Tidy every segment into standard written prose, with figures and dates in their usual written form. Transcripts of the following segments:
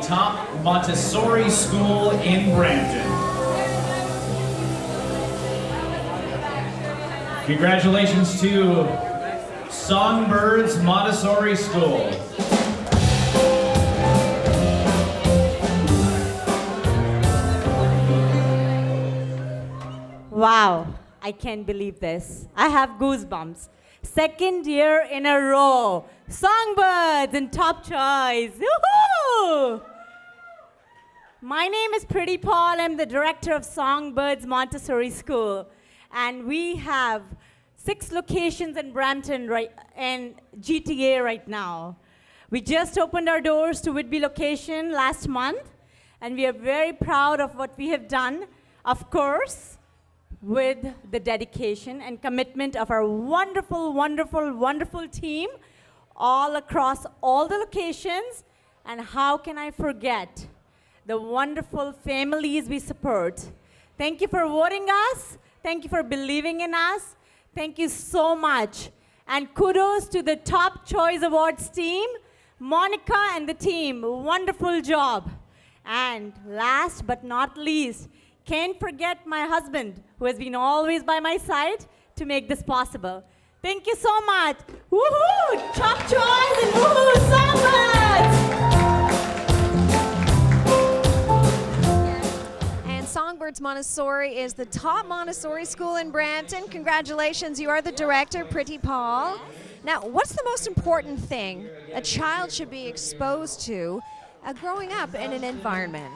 top Montessori school in Brampton. Congratulations to Songbirds Montessori School. Wow, I can't believe this. I have goosebumps. Second year in a row. Songbirds in top choice. Woohoo! My name is Pretty Paul. I'm the director of Songbirds Montessori School. And we have 6 locations in Brampton and GTA right now. We just opened our doors to Whitby location last month. And we are very proud of what we have done. Of course, with the dedication and commitment of our wonderful, wonderful, wonderful team all across all the locations. And how can I forget the wonderful families we support? Thank you for voting us. Thank you for believing in us. Thank you so much. And kudos to the Top Choice Awards team, Monica and the team, wonderful job. And last but not least, can't forget my husband, who has been always by my side to make this possible. Thank you so much. Woohoo! Top Choice and woohoo! Songbirds! And Songbirds Montessori is the top Montessori school in Brampton. Congratulations, you are the director, Pretty Paul. Now, what's the most important thing a child should be exposed to growing up in an environment?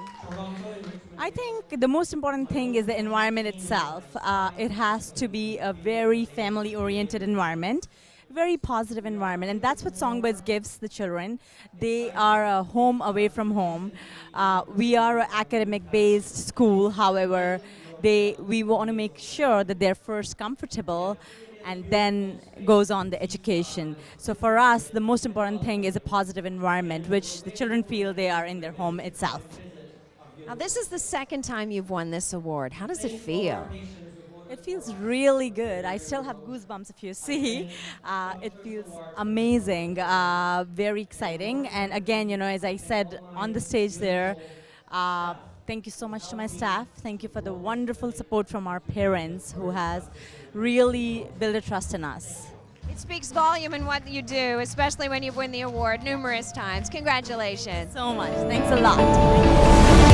I think the most important thing is the environment itself. It has to be a very family-oriented environment, very positive environment, and that's what Songbirds gives the children. They are a home away from home. We are an academic-based school, however, we want to make sure that they're first comfortable and then goes on the education. So for us, the most important thing is a positive environment, which the children feel they are in their home itself. Now, this is the second time you've won this award. How does it feel? It feels really good. I still have goosebumps if you see. It feels amazing, very exciting. And again, as I said on the stage there, thank you so much to my staff. Thank you for the wonderful support from our parents who has really built a trust in us. It speaks volume in what you do, especially when you win the award numerous times. Congratulations. So much. Thanks a lot.